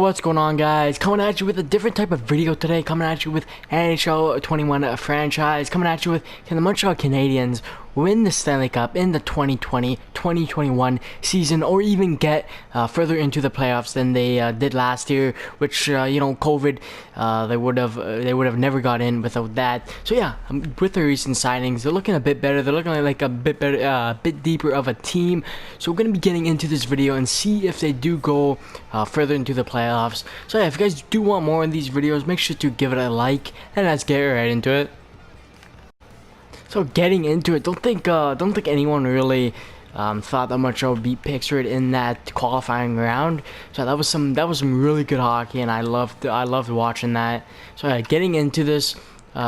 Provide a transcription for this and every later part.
what's going on, guys? Coming at you with a different type of video today. Coming at you with NHL 21 franchise. Coming at you with, can the Montreal Canadiens win the Stanley Cup in the 2020-2021 season, or even get further into the playoffs than they did last year, which COVID, they would have never got in without that. So yeah, with the recent signings, they're looking a bit better. They're looking like a bit better, a bit deeper of a team. So we're gonna be getting into this video and see if they do go further into the playoffs. So yeah, if you guys do want more of these videos, make sure to give it a like, and let's get right into it. So getting into it, don't think anyone really thought that Montreal would beat Pittsburgh in that qualifying round. So that was some really good hockey, and I loved watching that. So yeah, getting into this.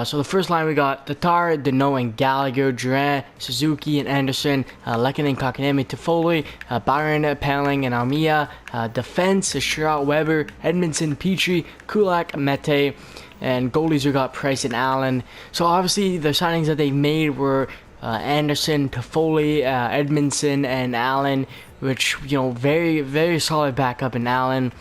So the first line we got Tatar, Deneau, and Gallagher, Durant, Suzuki, and Anderson, Lehkonen, Kotkaniemi, Toffoli, Byron, Pelling, and Armia. Defense, Sherratt, Weber, Edmondson, Petrie, Kulak, Mete. And goalies, we got Price and Allen. So obviously the signings that they made were Anderson, Toffoli, Edmondson, and Allen, which, very, very solid backup in Allen.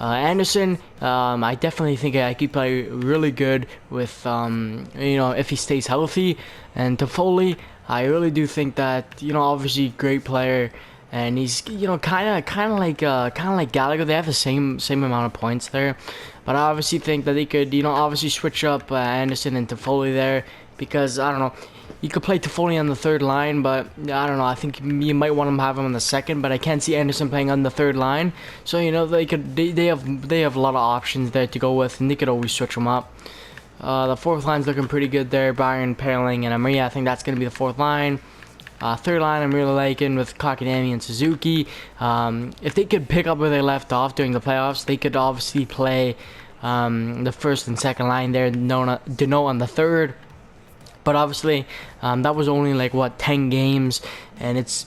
Anderson, I definitely think I could play really good with, if he stays healthy. And Toffoli, I really do think that, obviously great player. And he's, kind of like Gallagher. They have the same amount of points there, but I obviously think that they could, obviously switch up Anderson and Toffoli there, because I don't know, you could play Toffoli on the third line, but I don't know. I think you might want to have him on the second, but I can't see Anderson playing on the third line. So they have a lot of options there to go with, and they could always switch them up. The fourth line's looking pretty good there. Byron, Pelling, and Amria. I think that's gonna be the fourth line. Third line, I'm really liking with Kotkaniemi and Suzuki. If they could pick up where they left off during the playoffs, they could obviously play the first and second line there, Deneau on the third. But obviously, that was only 10 games, and it's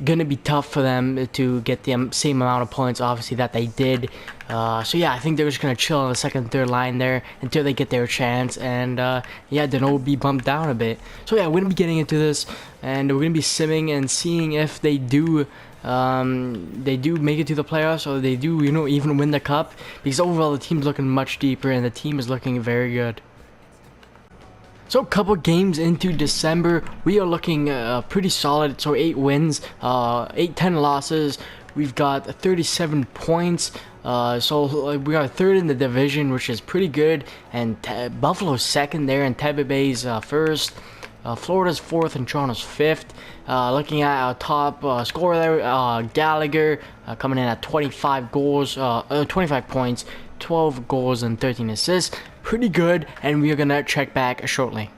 gonna be tough for them to get the same amount of points, obviously, that they did. So yeah, I think they're just gonna chill on the second and third line there until they get their chance, and Deneau will be bumped down a bit. So yeah, we're gonna be getting into this, and we're gonna be simming and seeing if they do make it to the playoffs, or they do even win the cup, because overall the team's looking much deeper and the team is looking very good. So a couple games into December, we are looking pretty solid. So 8 wins, 10 losses. We've got 37 points. So we are third in the division, which is pretty good. And Buffalo's second there, and Tampa Bay's first. Florida's fourth, and Toronto's fifth. Looking at our top scorer there, Gallagher, coming in at 25 goals, 25 points, 12 goals, and 13 assists. Pretty good, and we are gonna check back shortly.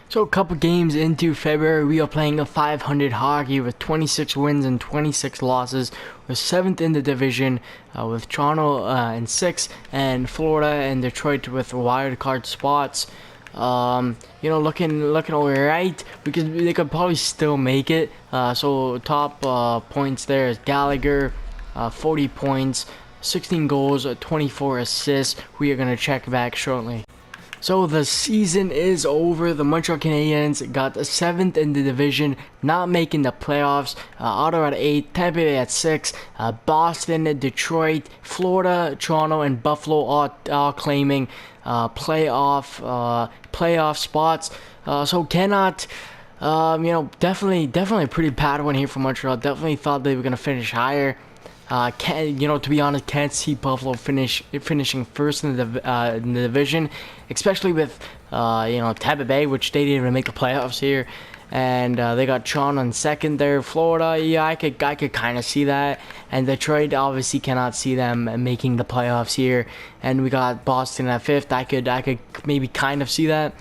So a couple games into February, we are playing a 500 hockey with 26 wins and 26 losses. We're 7th in the division, with Toronto in 6th, and Florida and Detroit with wild card spots. Looking alright, because they could probably still make it. So top points there is Gallagher, 40 points, 16 goals, 24 assists. We are going to check back shortly. So the season is over. The Montreal Canadiens got 7th in the division, not making the playoffs. Ottawa at 8, Tampa Bay at 6, Boston, Detroit, Florida, Toronto, and Buffalo all claiming playoff spots. So cannot, definitely a pretty bad one here for Montreal. Definitely thought they were going to finish higher. To be honest, can't see Buffalo finishing first in the division, especially with Tampa Bay, which they didn't even make the playoffs here, and they got Toronto in second there. Florida, yeah, I could kind of see that, and Detroit obviously cannot see them making the playoffs here, and we got Boston at 5th. I could maybe kind of see that,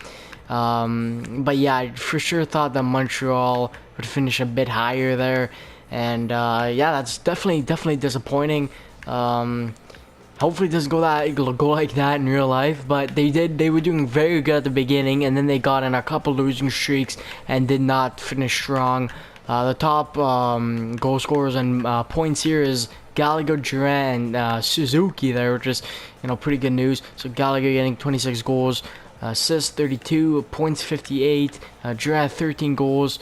but yeah, I for sure thought that Montreal would finish a bit higher there. And that's definitely disappointing. Hopefully it doesn't go like that in real life, but they were doing very good at the beginning, and then they got in a couple losing streaks and did not finish strong. The top goal scorers and points here is Gallagher, Durant, and Suzuki there, which is pretty good news. So Gallagher getting 26 goals, assists 32, points 58, Durant 13 goals.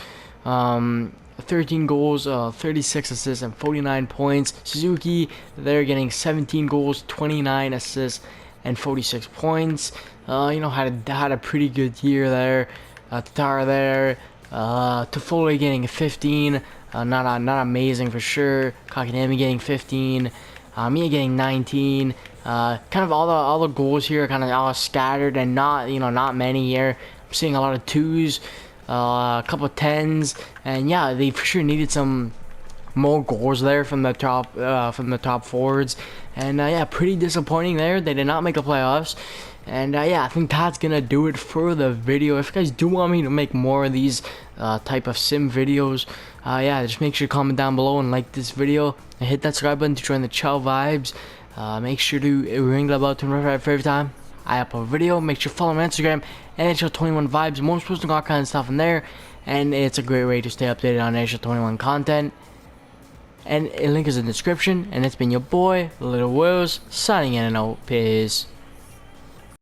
13 goals, 36 assists, and 49 points. Suzuki, they're getting 17 goals, 29 assists, and 46 points. Had a pretty good year there. Tatar there. Toffoli getting 15. Not amazing for sure. Kakanemi getting 15. Mia getting 19. Kind of all the goals here are kind of all scattered and not many here. I'm seeing a lot of 2s, a couple of 10s, and yeah, they for sure needed some more goals there from the top forwards. And yeah, pretty disappointing there. They did not make the playoffs. And yeah, I think that's gonna do it for the video. If you guys do want me to make more of these type of sim videos, yeah, just make sure to comment down below and like this video and hit that subscribe button to join the Chow Vibes. Make sure to ring the bell to notify for every time I upload a video. Make sure to follow me on Instagram, NHL21 Vibes. I'm always posting all kinds of stuff in there, and it's a great way to stay updated on NHL21 content. And a link is in the description. And it's been your boy, Little Wills, signing in and out. Peace.